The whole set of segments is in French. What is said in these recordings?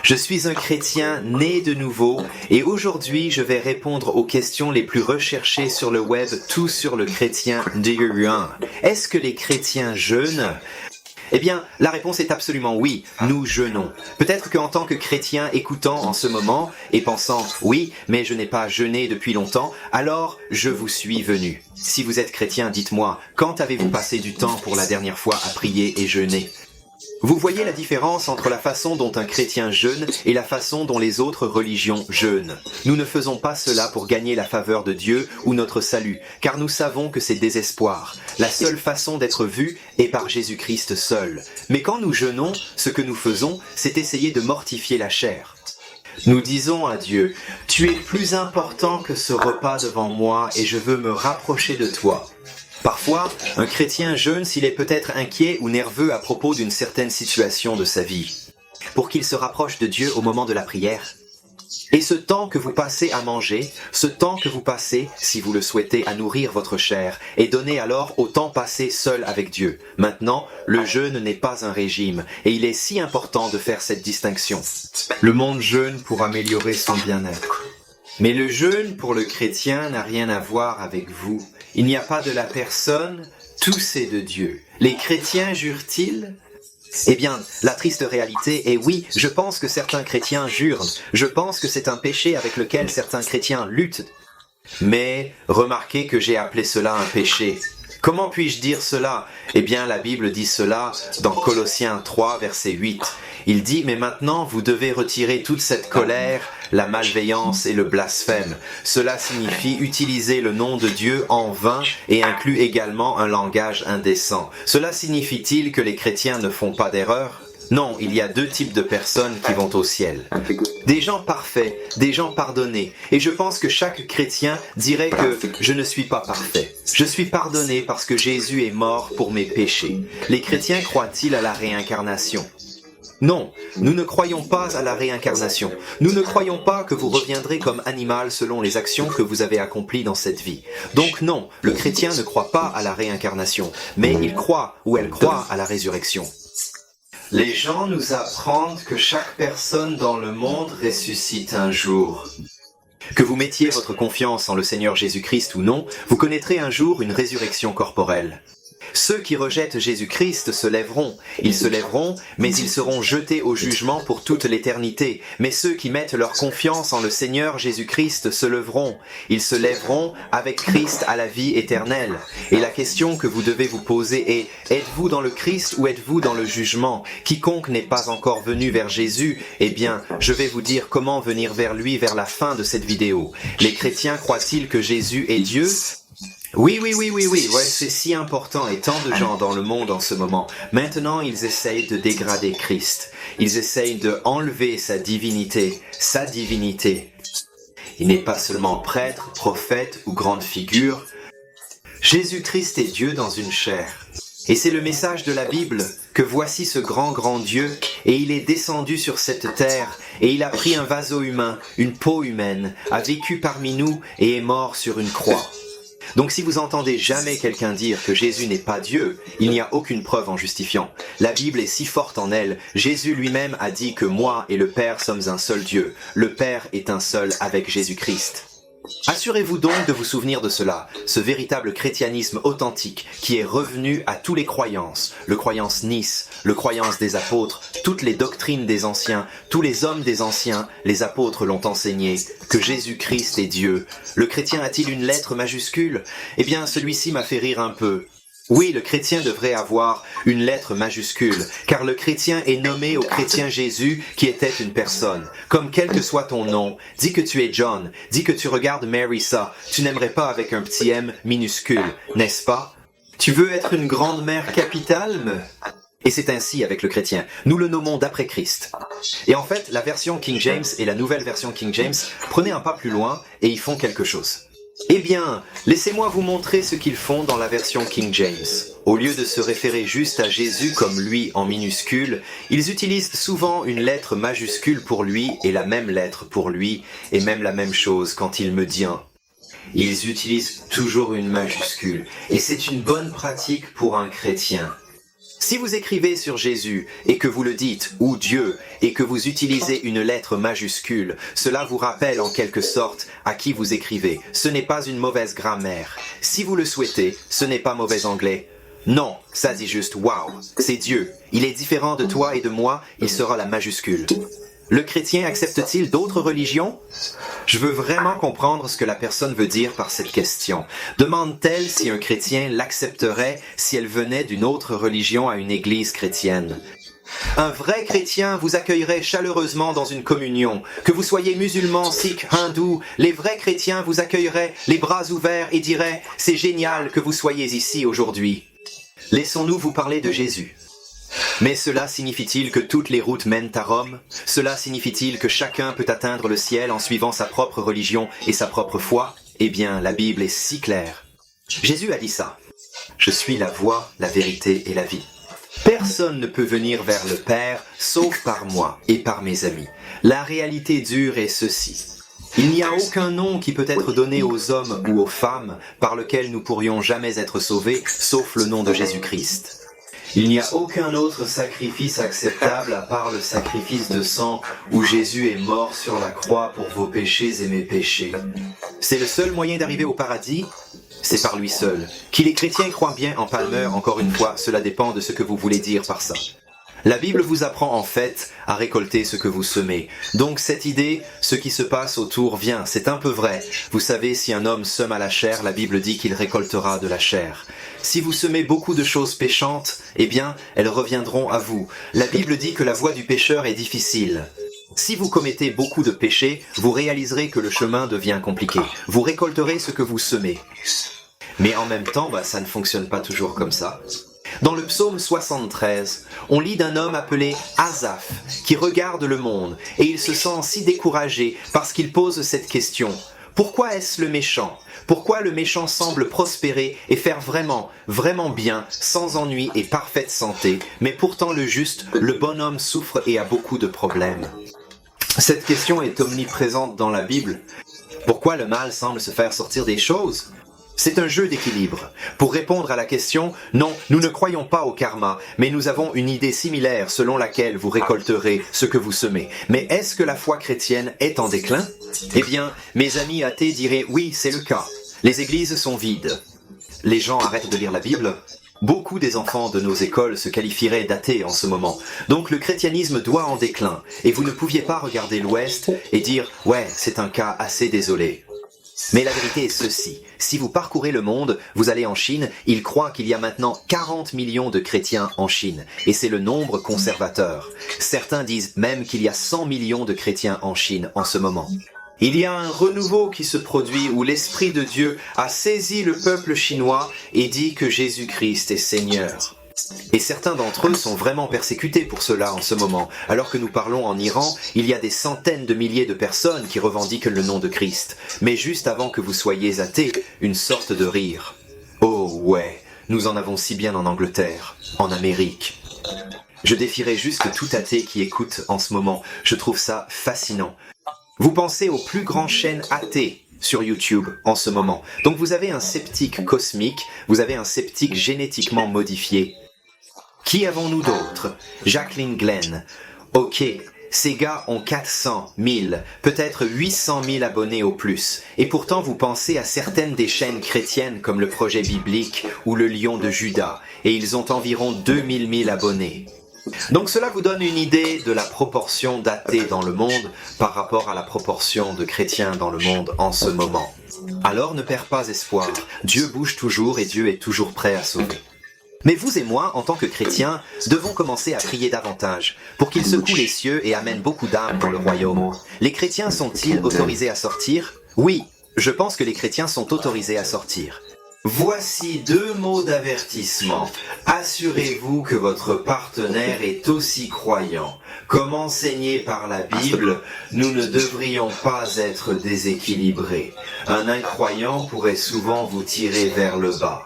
Je suis un chrétien né de nouveau et aujourd'hui je vais répondre aux questions les plus recherchées sur le web, tout sur le chrétien d'Urian. Est-ce que les chrétiens jeûnent ? Eh bien, la réponse est absolument oui, nous jeûnons. Peut-être qu'en tant que chrétien écoutant en ce moment et pensant « oui, mais je n'ai pas jeûné depuis longtemps », alors je vous suis venu. Si vous êtes chrétien, dites-moi, quand avez-vous passé du temps pour la dernière fois à prier et jeûner ? Vous voyez la différence entre la façon dont un chrétien jeûne et la façon dont les autres religions jeûnent. Nous ne faisons pas cela pour gagner la faveur de Dieu ou notre salut, car nous savons que c'est désespoir. La seule façon d'être vu est par Jésus-Christ seul. Mais quand nous jeûnons, ce que nous faisons, c'est essayer de mortifier la chair. Nous disons à Dieu, « Tu es plus important que ce repas devant moi et je veux me rapprocher de toi. » Parfois, un chrétien jeûne s'il est peut-être inquiet ou nerveux à propos d'une certaine situation de sa vie, pour qu'il se rapproche de Dieu au moment de la prière. Et ce temps que vous passez à manger, ce temps que vous passez, si vous le souhaitez, à nourrir votre chair, est donné alors au temps passé seul avec Dieu. Maintenant, le jeûne n'est pas un régime, et il est si important de faire cette distinction. Le monde jeûne pour améliorer son bien-être. Mais le jeûne pour le chrétien n'a rien à voir avec vous. Il n'y a pas de la personne, tout c'est de Dieu. Les chrétiens jurent-ils ? Eh bien, la triste réalité est oui, je pense que certains chrétiens jurent. Je pense que c'est un péché avec lequel certains chrétiens luttent. Mais remarquez que j'ai appelé cela un péché. Comment puis-je dire cela ? Eh bien, la Bible dit cela dans Colossiens 3, verset 8. Il dit « Mais maintenant, vous devez retirer toute cette colère, la malveillance et le blasphème. Cela signifie utiliser le nom de Dieu en vain et inclut également un langage indécent. Cela signifie-t-il que les chrétiens ne font pas d'erreur ? Non, il y a deux types de personnes qui vont au ciel. Des gens parfaits, des gens pardonnés. Et je pense que chaque chrétien dirait que je ne suis pas parfait. Je suis pardonné parce que Jésus est mort pour mes péchés. Les chrétiens croient-ils à la réincarnation ? Non, nous ne croyons pas à la réincarnation. Nous ne croyons pas que vous reviendrez comme animal selon les actions que vous avez accomplies dans cette vie. Donc non, le chrétien ne croit pas à la réincarnation, mais il croit ou elle croit à la résurrection. Les gens nous apprennent que chaque personne dans le monde ressuscite un jour. Que vous mettiez votre confiance en le Seigneur Jésus-Christ ou non, vous connaîtrez un jour une résurrection corporelle. Ceux qui rejettent Jésus-Christ se lèveront. Ils se lèveront, mais ils seront jetés au jugement pour toute l'éternité. Mais ceux qui mettent leur confiance en le Seigneur Jésus-Christ se leveront. Ils se lèveront avec Christ à la vie éternelle. Et la question que vous devez vous poser est, êtes-vous dans le Christ ou êtes-vous dans le jugement ? Quiconque n'est pas encore venu vers Jésus, eh bien, je vais vous dire comment venir vers lui vers la fin de cette vidéo. Les chrétiens croient-ils que Jésus est Dieu ? Oui, ouais, c'est si important et tant de gens dans le monde en ce moment. Maintenant, ils essayent de dégrader Christ. Ils essayent de enlever sa divinité. Il n'est pas seulement prêtre, prophète ou grande figure. Jésus-Christ est Dieu dans une chair. Et c'est le message de la Bible, que voici ce grand Dieu, et il est descendu sur cette terre, et il a pris un vaseau humain, une peau humaine, a vécu parmi nous et est mort sur une croix. Donc si vous entendez jamais quelqu'un dire que Jésus n'est pas Dieu, il n'y a aucune preuve en justifiant. La Bible est si forte en elle, Jésus lui-même a dit que moi et le Père sommes un seul Dieu. Le Père est un seul avec Jésus-Christ. Assurez-vous donc de vous souvenir de cela, ce véritable chrétianisme authentique qui est revenu à tous les croyances, le croyance Nice, le croyance des apôtres, toutes les doctrines des anciens, tous les hommes des anciens, les apôtres l'ont enseigné, que Jésus-Christ est Dieu. Le chrétien a-t-il une lettre majuscule ? Eh bien, celui-ci m'a fait rire un peu. Oui, le chrétien devrait avoir une lettre majuscule, car le chrétien est nommé au chrétien Jésus qui était une personne. Comme quel que soit ton nom, dis que tu es John, dis que tu regardes Marissa, tu n'aimerais pas avec un petit M minuscule, n'est-ce pas ? Tu veux être une grande mère capitale ? Et c'est ainsi avec le chrétien. Nous le nommons d'après Christ. Et en fait, la version King James et la nouvelle version King James prenaient un pas plus loin et y font quelque chose. Eh bien, laissez-moi vous montrer ce qu'ils font dans la version King James. Au lieu de se référer juste à Jésus comme lui en minuscule, ils utilisent souvent une lettre majuscule pour lui et la même lettre pour lui, et même la même chose quand il me dit un. Ils utilisent toujours une majuscule, et c'est une bonne pratique pour un chrétien. Si vous écrivez sur Jésus et que vous le dites ou Dieu et que vous utilisez une lettre majuscule, cela vous rappelle en quelque sorte à qui vous écrivez. Ce n'est pas une mauvaise grammaire. Si vous le souhaitez, ce n'est pas mauvais anglais. Non, ça dit juste wow, c'est Dieu. Il est différent de toi et de moi, il sera la majuscule. Le chrétien accepte-t-il d'autres religions? Je veux vraiment comprendre ce que la personne veut dire par cette question. Demande-t-elle si un chrétien l'accepterait si elle venait d'une autre religion à une église chrétienne? Un vrai chrétien vous accueillerait chaleureusement dans une communion. Que vous soyez musulman, sikh, hindou, les vrais chrétiens vous accueilleraient les bras ouverts et diraient « C'est génial que vous soyez ici aujourd'hui ». Laissons-nous vous parler de Jésus. Mais cela signifie-t-il que toutes les routes mènent à Rome? Cela signifie-t-il que chacun peut atteindre le ciel en suivant sa propre religion et sa propre foi? Eh bien, la Bible est si claire. Jésus a dit ça. Je suis la voie, la vérité et la vie. Personne ne peut venir vers le Père sauf par moi et par mes amis. La réalité dure est ceci. Il n'y a aucun nom qui peut être donné aux hommes ou aux femmes par lequel nous pourrions jamais être sauvés sauf le nom de Jésus-Christ. Il n'y a aucun autre sacrifice acceptable à part le sacrifice de sang où Jésus est mort sur la croix pour vos péchés et mes péchés. C'est le seul moyen d'arriver au paradis? C'est par lui seul. Qu'il les chrétiens croient bien en Palmer, encore une fois, cela dépend de ce que vous voulez dire par ça. La Bible vous apprend en fait à récolter ce que vous semez. Donc cette idée, ce qui se passe autour vient, c'est un peu vrai. Vous savez, si un homme sème à la chair, la Bible dit qu'il récoltera de la chair. Si vous semez beaucoup de choses péchantes, eh bien, elles reviendront à vous. La Bible dit que la voie du pécheur est difficile. Si vous commettez beaucoup de péchés, vous réaliserez que le chemin devient compliqué. Vous récolterez ce que vous semez. Mais en même temps, ça ne fonctionne pas toujours comme ça. Dans le psaume 73, on lit d'un homme appelé Asaph, qui regarde le monde, et il se sent si découragé parce qu'il pose cette question. Pourquoi est-ce le méchant? Pourquoi le méchant semble prospérer et faire vraiment, vraiment bien, sans ennui et parfaite santé, mais pourtant le juste, le bonhomme souffre et a beaucoup de problèmes? Cette question est omniprésente dans la Bible. Pourquoi le mal semble se faire sortir des choses? C'est un jeu d'équilibre. Pour répondre à la question, non, nous ne croyons pas au karma, mais nous avons une idée similaire selon laquelle vous récolterez ce que vous semez. Mais est-ce que la foi chrétienne est en déclin? Eh bien, mes amis athées diraient oui, c'est le cas. Les églises sont vides. Les gens arrêtent de lire la Bible. Beaucoup des enfants de nos écoles se qualifieraient d'athées en ce moment. Donc le christianisme doit en déclin. Et vous ne pouviez pas regarder l'Ouest et dire « Ouais, c'est un cas assez désolé ». Mais la vérité est ceci. Si vous parcourez le monde, vous allez en Chine, ils croient qu'il y a maintenant 40 millions de chrétiens en Chine. Et c'est le nombre conservateur. Certains disent même qu'il y a 100 millions de chrétiens en Chine en ce moment. Il y a un renouveau qui se produit où l'Esprit de Dieu a saisi le peuple chinois et dit que Jésus-Christ est Seigneur. Et certains d'entre eux sont vraiment persécutés pour cela en ce moment. Alors que nous parlons en Iran, il y a des centaines de milliers de personnes qui revendiquent le nom de Christ. Mais juste avant que vous soyez athées, une sorte de rire. Oh ouais, nous en avons si bien en Angleterre, en Amérique. Je défierais juste tout athée qui écoute en ce moment. Je trouve ça fascinant. Vous pensez aux plus grandes chaînes athées sur YouTube en ce moment. Donc vous avez un sceptique cosmique, vous avez un sceptique génétiquement modifié. Qui avons-nous d'autres? Jacqueline Glenn. Ok, ces gars ont 400 000, peut-être 800 000 abonnés au plus. Et pourtant vous pensez à certaines des chaînes chrétiennes comme le Projet Biblique ou le Lion de Juda, et ils ont environ 2000 000 abonnés. Donc cela vous donne une idée de la proportion d'athées dans le monde par rapport à la proportion de chrétiens dans le monde en ce moment. Alors ne perds pas espoir, Dieu bouge toujours et Dieu est toujours prêt à sauver. Mais vous et moi, en tant que chrétiens, devons commencer à prier davantage pour qu'il secoue les cieux et amène beaucoup d'âmes dans le royaume. Les chrétiens sont-ils autorisés à sortir? Oui, je pense que les chrétiens sont autorisés à sortir. Voici 2 mots d'avertissement. Assurez-vous que votre partenaire est aussi croyant. Comme enseigné par la Bible, nous ne devrions pas être déséquilibrés. Un incroyant pourrait souvent vous tirer vers le bas.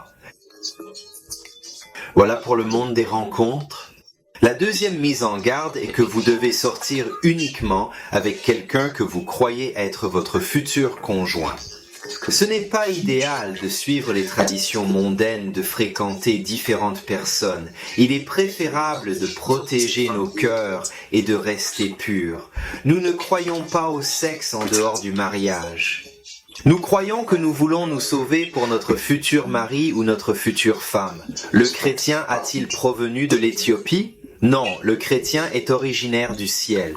Voilà pour le monde des rencontres. La deuxième mise en garde est que vous devez sortir uniquement avec quelqu'un que vous croyez être votre futur conjoint. Ce n'est pas idéal de suivre les traditions mondaines, de fréquenter différentes personnes. Il est préférable de protéger nos cœurs et de rester purs. Nous ne croyons pas au sexe en dehors du mariage. Nous croyons que nous voulons nous sauver pour notre futur mari ou notre future femme. Le chrétien a-t-il provenu de l'Éthiopie? Non, le chrétien est originaire du ciel.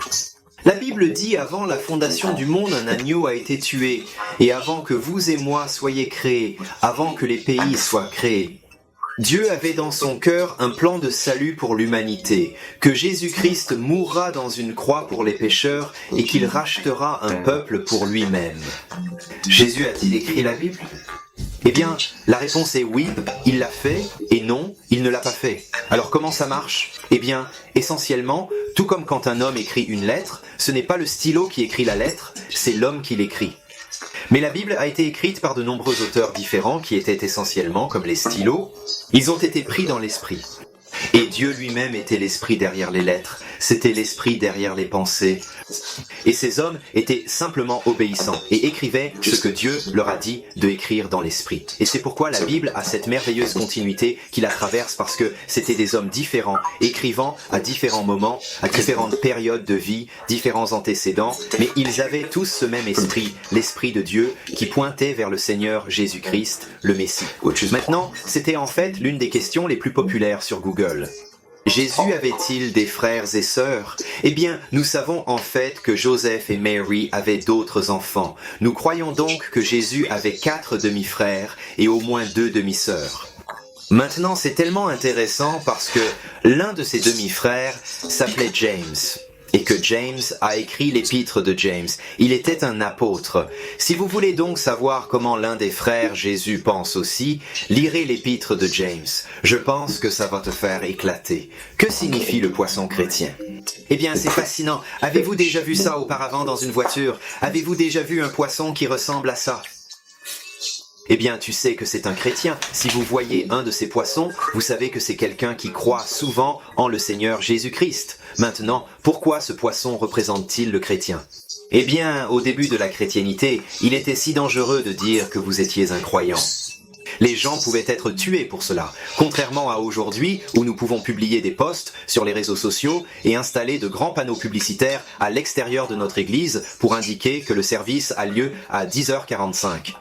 La Bible dit, avant la fondation du monde, un agneau a été tué, et avant que vous et moi soyez créés, avant que les pays soient créés. Dieu avait dans son cœur un plan de salut pour l'humanité, que Jésus-Christ mourra dans une croix pour les pécheurs et qu'il rachètera un peuple pour lui-même. Jésus a-t-il écrit la Bible? Eh bien, la réponse est oui, il l'a fait, et non, il ne l'a pas fait. Alors comment ça marche? Eh bien, essentiellement, tout comme quand un homme écrit une lettre, ce n'est pas le stylo qui écrit la lettre, c'est l'homme qui l'écrit. Mais la Bible a été écrite par de nombreux auteurs différents qui étaient essentiellement comme les stylos. Ils ont été pris dans l'esprit. Et Dieu lui-même était l'esprit derrière les lettres, c'était l'esprit derrière les pensées. Et ces hommes étaient simplement obéissants et écrivaient ce que Dieu leur a dit de écrire dans l'esprit. Et c'est pourquoi la Bible a cette merveilleuse continuité qui la traverse, parce que c'était des hommes différents, écrivant à différents moments, à différentes périodes de vie, différents antécédents, mais ils avaient tous ce même esprit, l'esprit de Dieu qui pointait vers le Seigneur Jésus-Christ, le Messie. Maintenant, c'était en fait l'une des questions les plus populaires sur Google. Jésus avait-il des frères et sœurs? Eh bien, nous savons en fait que Joseph et Mary avaient d'autres enfants. Nous croyons donc que Jésus avait 4 demi-frères et au moins 2 demi-sœurs. Maintenant, c'est tellement intéressant parce que l'un de ces demi-frères s'appelait James. Et que James a écrit l'épître de James. Il était un apôtre. Si vous voulez donc savoir comment l'un des frères Jésus pense aussi, lirez l'épître de James. Je pense que ça va te faire éclater. Que signifie le poisson chrétien? Eh bien, c'est fascinant. Avez-vous déjà vu ça auparavant dans une voiture? Avez-vous déjà vu un poisson qui ressemble à ça? Eh bien, tu sais que c'est un chrétien. Si vous voyez un de ces poissons, vous savez que c'est quelqu'un qui croit souvent en le Seigneur Jésus-Christ. Maintenant, pourquoi ce poisson représente-t-il le chrétien? Eh bien, au début de la chrétienté, il était si dangereux de dire que vous étiez un croyant. Les gens pouvaient être tués pour cela, contrairement à aujourd'hui où nous pouvons publier des posts sur les réseaux sociaux et installer de grands panneaux publicitaires à l'extérieur de notre église pour indiquer que le service a lieu à 10h45.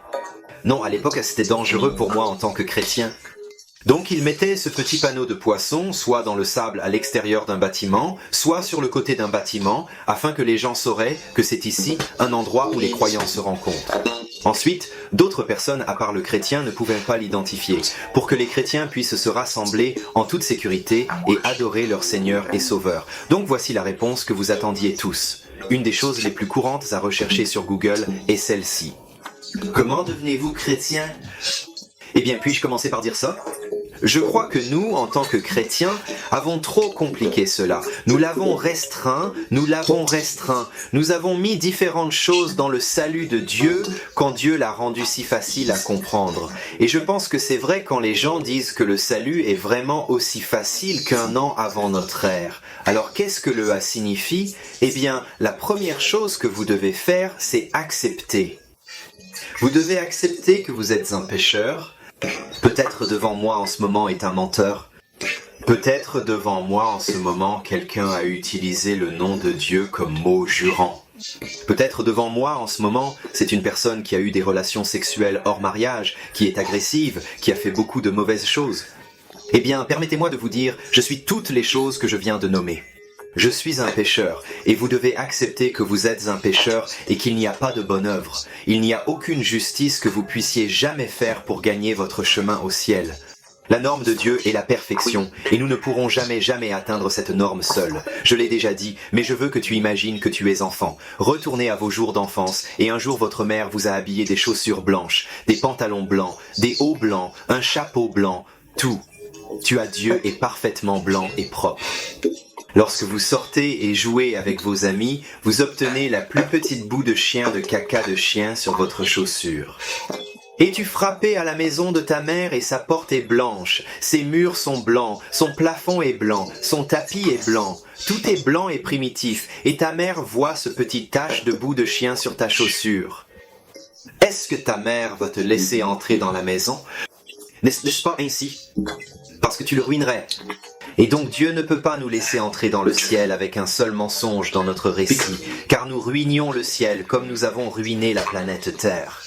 Non, à l'époque, c'était dangereux pour moi en tant que chrétien. Donc il mettait ce petit panneau de poisson, soit dans le sable à l'extérieur d'un bâtiment, soit sur le côté d'un bâtiment, afin que les gens sauraient que c'est ici un endroit où les croyants se rencontrent. Ensuite, d'autres personnes à part le chrétien ne pouvaient pas l'identifier, pour que les chrétiens puissent se rassembler en toute sécurité et adorer leur Seigneur et Sauveur. Donc voici la réponse que vous attendiez tous. Une des choses les plus courantes à rechercher sur Google est celle-ci. Comment devenez-vous chrétien? Eh bien, puis-je commencer par dire ça? Je crois que nous, en tant que chrétiens, avons trop compliqué cela. Nous l'avons restreint. Nous avons mis différentes choses dans le salut de Dieu quand Dieu l'a rendu si facile à comprendre. Et je pense que c'est vrai quand les gens disent que le salut est vraiment aussi facile qu'un an avant notre ère. Alors qu'est-ce que le A signifie? Eh bien, la première chose que vous devez faire, c'est accepter. Vous devez accepter que vous êtes un pécheur. Peut-être devant moi en ce moment est un menteur. Peut-être devant moi en ce moment quelqu'un a utilisé le nom de Dieu comme mot jurant. Peut-être devant moi en ce moment c'est une personne qui a eu des relations sexuelles hors mariage, qui est agressive, qui a fait beaucoup de mauvaises choses. Eh bien, permettez-moi de vous dire, je suis toutes les choses que je viens de nommer. Je suis un pécheur, et vous devez accepter que vous êtes un pécheur et qu'il n'y a pas de bonne œuvre. Il n'y a aucune justice que vous puissiez jamais faire pour gagner votre chemin au ciel. La norme de Dieu est la perfection, et nous ne pourrons jamais atteindre cette norme seuls. Je l'ai déjà dit, mais je veux que tu imagines que tu es enfant. Retournez à vos jours d'enfance, et un jour votre mère vous a habillé des chaussures blanches, des pantalons blancs, des hauts blancs, un chapeau blanc, tout. Tu as Dieu est parfaitement blanc et propre. Lorsque vous sortez et jouez avec vos amis, vous obtenez la plus petite bout de chien de caca de chien sur votre chaussure. Es-tu frappé à la maison de ta mère et sa porte est blanche, ses murs sont blancs, son plafond est blanc, son tapis est blanc, tout est blanc et primitif, et ta mère voit ce petit tache de bout de chien sur ta chaussure. Est-ce est-ce que ta mère va te laisser entrer dans la maison? N'est-ce pas ainsi? Parce que tu le ruinerais. Et donc Dieu ne peut pas nous laisser entrer dans le ciel avec un seul mensonge dans notre récit, car nous ruinions le ciel comme nous avons ruiné la planète Terre.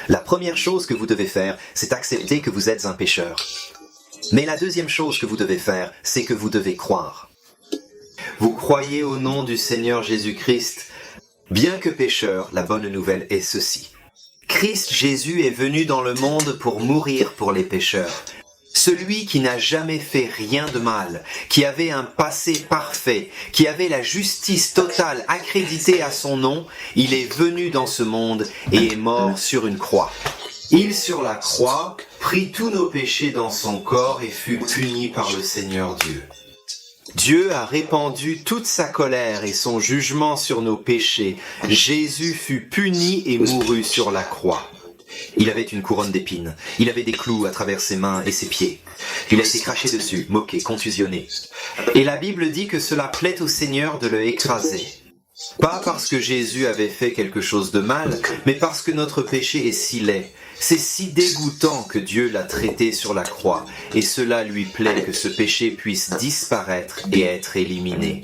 La première chose que vous devez faire, c'est accepter que vous êtes un pécheur. Mais la deuxième chose que vous devez faire, c'est que vous devez croire. Vous croyez au nom du Seigneur Jésus-Christ. Bien que pécheur, la bonne nouvelle est ceci. Christ Jésus est venu dans le monde pour mourir pour les pécheurs. Celui qui n'a jamais fait rien de mal, qui avait un passé parfait, qui avait la justice totale accréditée à son nom, il est venu dans ce monde et est mort sur une croix. Il, sur la croix, prit tous nos péchés dans son corps et fut puni par le Seigneur Dieu. Dieu a répandu toute sa colère et son jugement sur nos péchés. Jésus fut puni et mourut sur la croix. Il avait une couronne d'épines. Il avait des clous à travers ses mains et ses pieds. Il a été craché dessus, moqué, contusionné. Et la Bible dit que cela plaît au Seigneur de le écraser. Pas parce que Jésus avait fait quelque chose de mal, mais parce que notre péché est si laid. C'est si dégoûtant que Dieu l'a traité sur la croix, et cela lui plaît que ce péché puisse disparaître et être éliminé.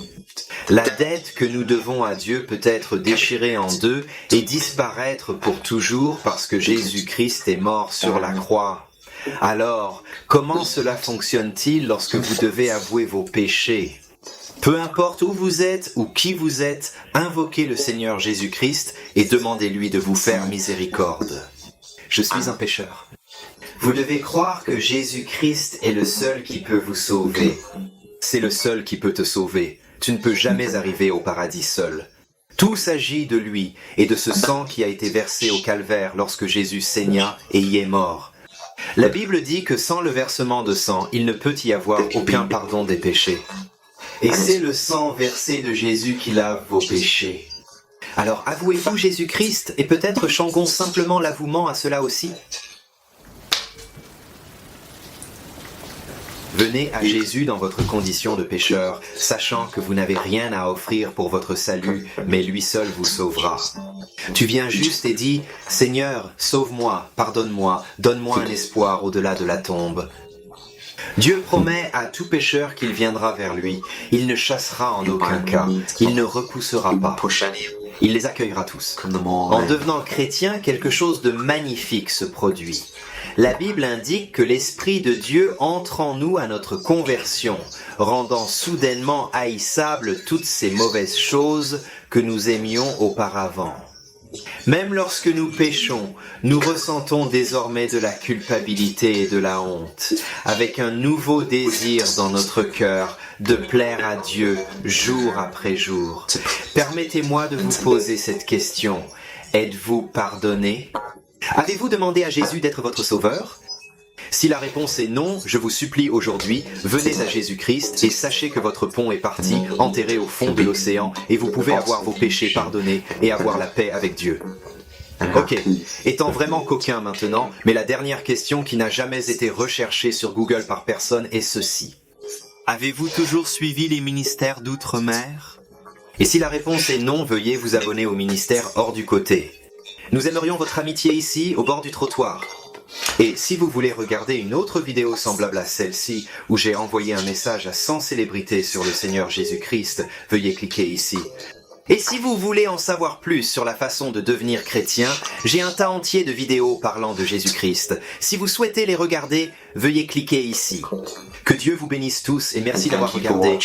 La dette que nous devons à Dieu peut être déchirée en deux et disparaître pour toujours parce que Jésus-Christ est mort sur la croix. Alors, comment cela fonctionne-t-il lorsque vous devez avouer vos péchés? Peu importe où vous êtes ou qui vous êtes, invoquez le Seigneur Jésus-Christ et demandez-lui de vous faire miséricorde. Je suis un pécheur. Vous devez croire que Jésus-Christ est le seul qui peut vous sauver. C'est le seul qui peut te sauver. Tu ne peux jamais arriver au paradis seul. Tout s'agit de lui et de ce sang qui a été versé au calvaire lorsque Jésus saigna et y est mort. La Bible dit que sans le versement de sang, il ne peut y avoir aucun pardon des péchés. Et c'est le sang versé de Jésus qui lave vos péchés. Alors avouez-vous Jésus-Christ et peut-être chantons simplement l'avouement à cela aussi. Venez à Jésus dans votre condition de pécheur, sachant que vous n'avez rien à offrir pour votre salut, mais lui seul vous sauvera. Tu viens juste et dis, « Seigneur, sauve-moi, pardonne-moi, donne-moi un espoir au-delà de la tombe. » Dieu promet à tout pécheur qu'il viendra vers lui. Il ne chassera en aucun cas. Il ne repoussera pas. Il les accueillera tous. En devenant chrétien, quelque chose de magnifique se produit. La Bible indique que l'Esprit de Dieu entre en nous à notre conversion, rendant soudainement haïssables toutes ces mauvaises choses que nous aimions auparavant. Même lorsque nous péchons, nous ressentons désormais de la culpabilité et de la honte, avec un nouveau désir dans notre cœur de plaire à Dieu jour après jour. Permettez-moi de vous poser cette question. Êtes-vous pardonné? Avez-vous demandé à Jésus d'être votre sauveur? Si la réponse est non, je vous supplie aujourd'hui, venez à Jésus-Christ et sachez que votre pont est parti, enterré au fond de l'océan, et vous pouvez avoir vos péchés pardonnés et avoir la paix avec Dieu. Ok, étant vraiment coquin maintenant, mais la dernière question qui n'a jamais été recherchée sur Google par personne est ceci. Avez-vous toujours suivi les ministères d'outre-mer? Et si la réponse est non, veuillez vous abonner au ministère hors du côté. Nous aimerions votre amitié ici, au bord du trottoir. Et si vous voulez regarder une autre vidéo semblable à celle-ci, où j'ai envoyé un message à 100 célébrités sur le Seigneur Jésus-Christ, veuillez cliquer ici. Et si vous voulez en savoir plus sur la façon de devenir chrétien, j'ai un tas entier de vidéos parlant de Jésus-Christ. Si vous souhaitez les regarder, veuillez cliquer ici. Que Dieu vous bénisse tous et merci d'avoir regardé.